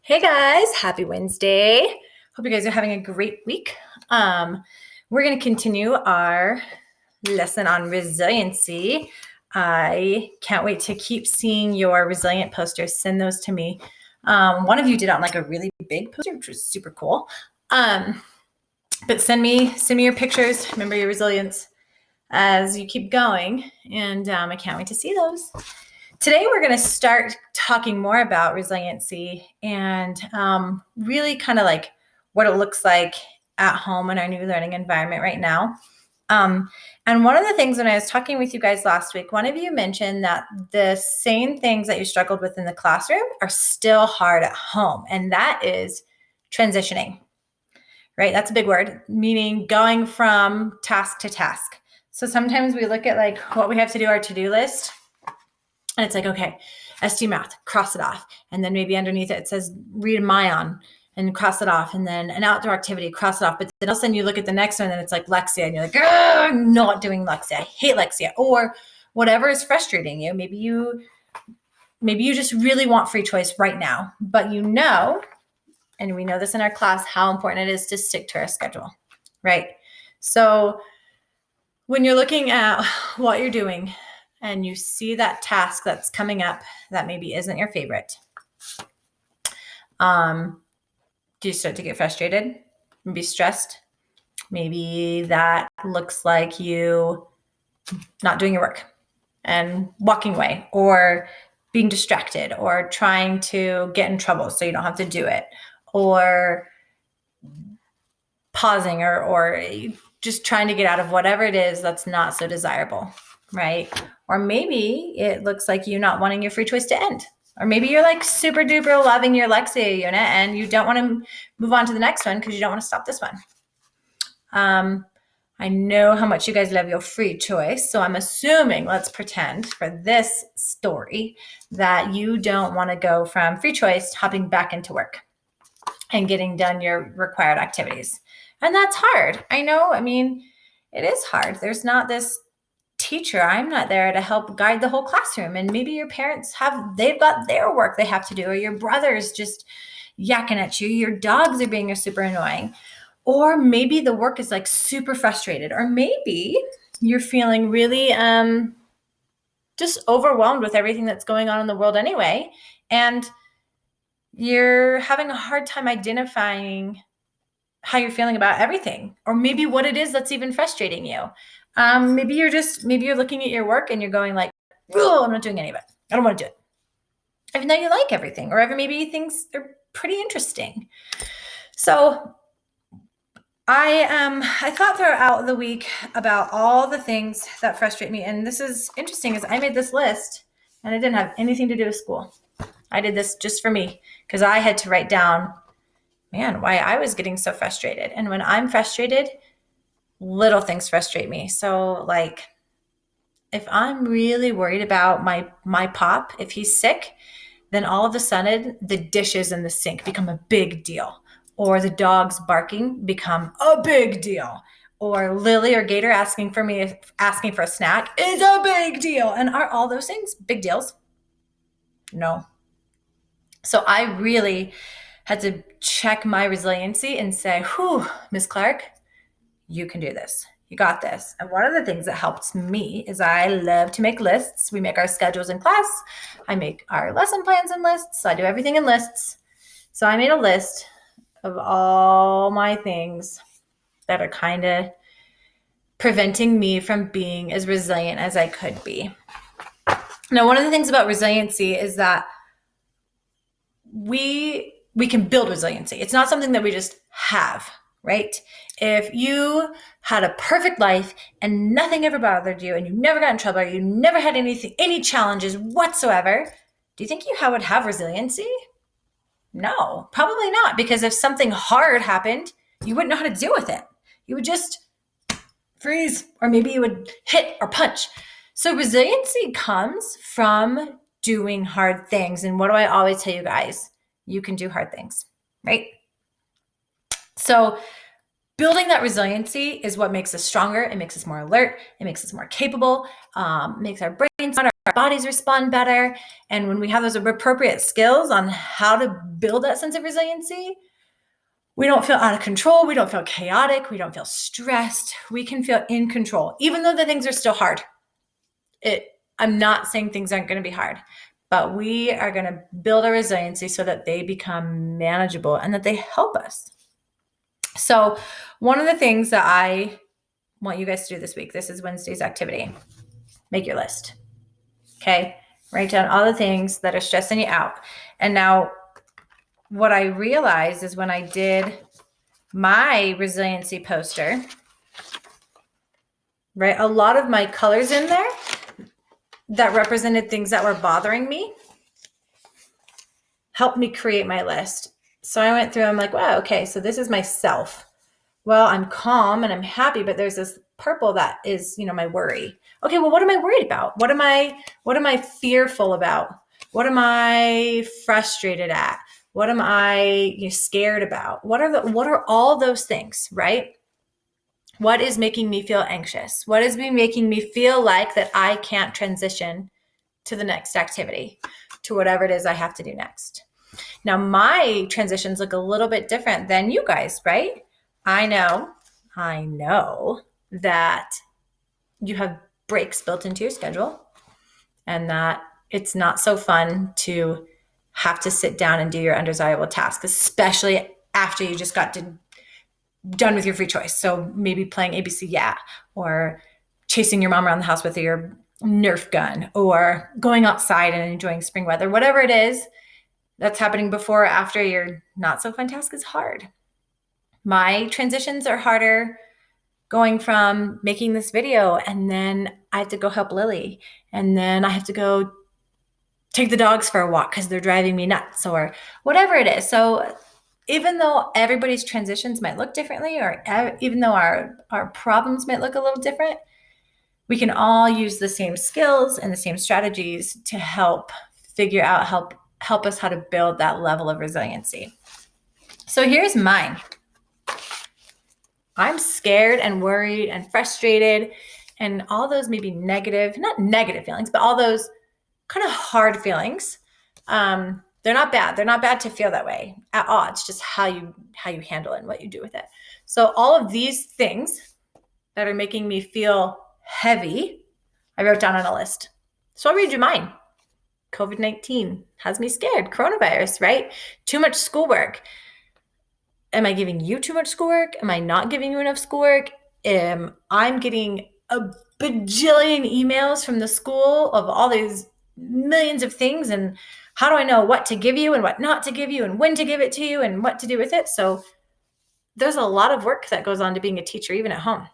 Hey guys, happy Wednesday. Hope you guys are having a great week. We're going to continue our lesson on resiliency. I can't wait to keep seeing your resilient posters. Send those to me. One of you did on like a really big poster, which was super cool. But send me your pictures. Remember your resilience as you keep going. And I can't wait to see those. Today, we're going to start talking more about resiliency and really kind of like what it looks like at home in our new learning environment right now. And one of the things when I was talking with you guys last week, one of you mentioned that the same things that you struggled with in the classroom are still hard at home. And that is transitioning, right? That's a big word, meaning going from task to task. So sometimes we look at like what we have to do, our to-do list. And it's like, okay, ST math, cross it off. And then maybe underneath it says read Mayan and cross it off. And then an outdoor activity, cross it off. But then all of a sudden you look at the next one and it's like Lexia. And you're like, I'm not doing Lexia. I hate Lexia. Or whatever is frustrating you. Maybe you just really want free choice right now. But you know, and we know this in our class, how important it is to stick to our schedule, right? So when you're looking at what you're doing, and you see that task that's coming up that maybe isn't your favorite, do you start to get frustrated and be stressed? Maybe that looks like you not doing your work and walking away, or being distracted, or trying to get in trouble so you don't have to do it, or pausing, or just trying to get out of whatever it is that's not so desirable, right? Or maybe it looks like you not wanting your free choice to end. Or maybe you're like super duper loving your Lexia unit and you don't want to move on to the next one because you don't want to stop this one. I know how much you guys love your free choice. So I'm assuming, let's pretend for this story, that you don't want to go from free choice hopping back into work and getting done your required activities. And that's hard. I know, it is hard. There's not this teacher. I'm not there to help guide the whole classroom. And maybe your parents they've got their work they have to do, or your brother's just yakking at you. Your dogs are being super annoying. Or maybe the work is like super frustrated. Or maybe you're feeling really just overwhelmed with everything that's going on in the world anyway. And you're having a hard time identifying how you're feeling about everything, or maybe what it is that's even frustrating you. Maybe you're looking at your work and you're going like, oh, I'm not doing any of it. I don't want to do it. Even though you like everything, or maybe things are pretty interesting. So I thought throughout the week about all the things that frustrate me. And this is interesting, is I made this list and it didn't have anything to do with school. I did this just for me because I had to write down, why I was getting so frustrated. And when I'm frustrated, little things frustrate me. So like if I'm really worried about my pop, if he's sick, then all of a sudden the dishes in the sink become a big deal, or the dogs barking become a big deal, or Lily or Gator asking for a snack is a big deal. And are all those things big deals? No. So I really had to check my resiliency and say, whew, Ms. Clark, you can do this. You got this. And one of the things that helps me is I love to make lists. We make our schedules in class. I make our lesson plans in lists. So I do everything in lists. So I made a list of all my things that are kind of preventing me from being as resilient as I could be. Now, one of the things about resiliency is that we can build resiliency. It's not something that we just have, right? If you had a perfect life and nothing ever bothered you and you never got in trouble, or you never had any challenges whatsoever, do you think you would have resiliency? No, probably not. Because if something hard happened, you wouldn't know how to deal with it. You would just freeze, or maybe you would hit or punch. So resiliency comes from doing hard things. And what do I always tell you guys? You can do hard things, right? So building that resiliency is what makes us stronger. It makes us more alert. It makes us more capable. Makes our brains, our our bodies respond better. And when we have those appropriate skills on how to build that sense of resiliency, we don't feel out of control. We don't feel chaotic. We don't feel stressed. We can feel in control, even though the things are still hard. I'm not saying things aren't going to be hard, but we are going to build our resiliency so that they become manageable and that they help us. So one of the things that I want you guys to do this week, this is Wednesday's activity. Make your list. Okay. Write down all the things that are stressing you out. And now what I realized is when I did my resiliency poster, right, a lot of my colors in there that represented things that were bothering me helped me create my list. So I went through, I'm like, wow, okay, so this is myself. Well, I'm calm and I'm happy, but there's this purple that is, my worry. Okay, well, what am I worried about? What am I fearful about? What am I frustrated at? What am I scared about? What are all those things, right? What is making me feel anxious? What is making me feel like that I can't transition to the next activity, to whatever it is I have to do next? Now, my transitions look a little bit different than you guys, right? I know that you have breaks built into your schedule and that it's not so fun to have to sit down and do your undesirable tasks, especially after you just got done with your free choice. So maybe playing ABC Yeah, or chasing your mom around the house with your Nerf gun, or going outside and enjoying spring weather, whatever it is that's happening before or after your not so fun task is hard. My transitions are harder going from making this video and then I have to go help Lily and then I have to go take the dogs for a walk because they're driving me nuts or whatever it is. So even though everybody's transitions might look differently, or even though our problems might look a little different, we can all use the same skills and the same strategies to help figure out, help us how to build that level of resiliency. So here's mine. I'm scared and worried and frustrated and all those maybe not negative feelings, but all those kind of hard feelings. They're not bad. They're not bad to feel that way at all. It's just how you handle it and what you do with it. So all of these things that are making me feel heavy, I wrote down on a list. So I'll read you mine. COVID-19 has me scared. Coronavirus, right? Too much schoolwork. Am I giving you too much schoolwork? Am I not giving you enough schoolwork? I'm getting a bajillion emails from the school of all these millions of things. And how do I know what to give you and what not to give you and when to give it to you and what to do with it? So there's a lot of work that goes on to being a teacher, even at home.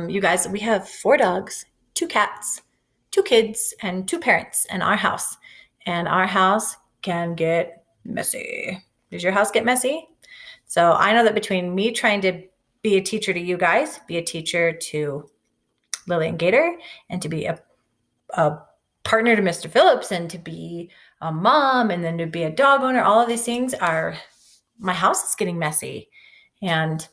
You guys, we have 4 dogs, 2 cats, 2 kids, and 2 parents in our house. And our house can get messy. Does your house get messy? So I know that between me trying to be a teacher to you guys, be a teacher to Lily and Gator, and to be a partner to Mr. Phillips, and to be a mom, and then to be a dog owner, all of these things my house is getting messy. And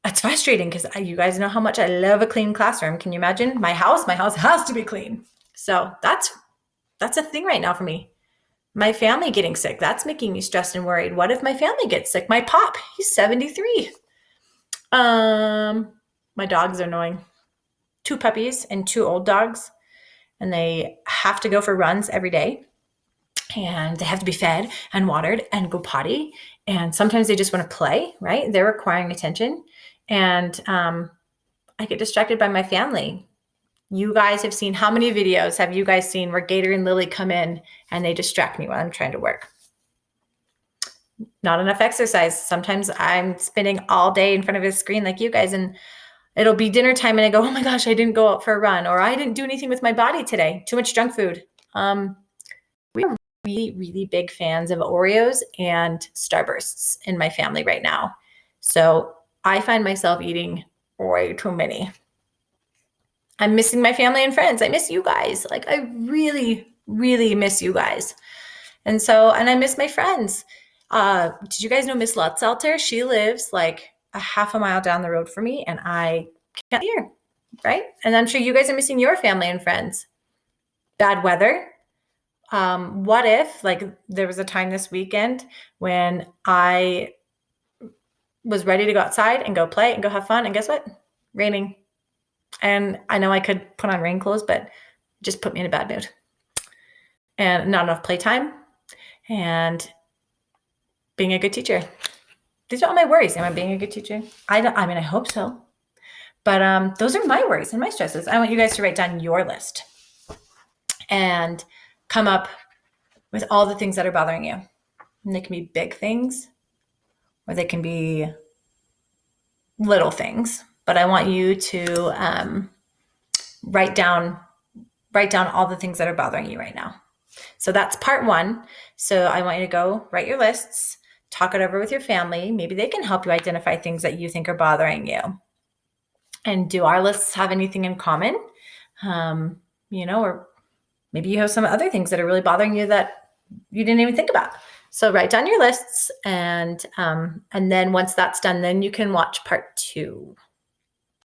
it's frustrating because you guys know how much I love a clean classroom. Can you imagine? My house has to be clean. So that's a thing right now for me. My family getting sick, that's making me stressed and worried. What if my family gets sick? My pop, he's 73. My dogs are annoying. 2 puppies and 2 old dogs, and they have to go for runs every day, and they have to be fed and watered and go potty. And sometimes they just want to play, right? They're requiring attention. And I get distracted by my family. You guys have seen, how many videos have you guys seen where Gator and Lily come in and they distract me while I'm trying to work? Not enough exercise. Sometimes I'm spending all day in front of a screen like you guys, and it'll be dinner time and I go, oh my gosh, I didn't go out for a run, or I didn't do anything with my body today. Too much junk food. We are really, really big fans of Oreos and Starbursts in my family right now. So I find myself eating way too many. I'm missing my family and friends. I miss you guys. Like, I really, really miss you guys. And I miss my friends. Did you guys know Miss Lutzelter? She lives like a half a mile down the road from me, and I can't see her. right? And I'm sure you guys are missing your family and friends. Bad weather. What if, like, there was a time this weekend when I was ready to go outside and go play and go have fun, and guess what? Raining. And I know I could put on rain clothes, but it just put me in a bad mood. And not enough playtime and being a good teacher. These are all my worries. Am I being a good teacher? I hope so. But those are my worries and my stresses. I want you guys to write down your list and come up with all the things that are bothering you. And they can be big things or they can be little things. But I want you to write down all the things that are bothering you right now. So that's part one. So I want you to go write your lists, talk it over with your family. Maybe they can help you identify things that you think are bothering you. And do our lists have anything in common? Or maybe you have some other things that are really bothering you that you didn't even think about. So write down your lists, and then once that's done, then you can watch part 2.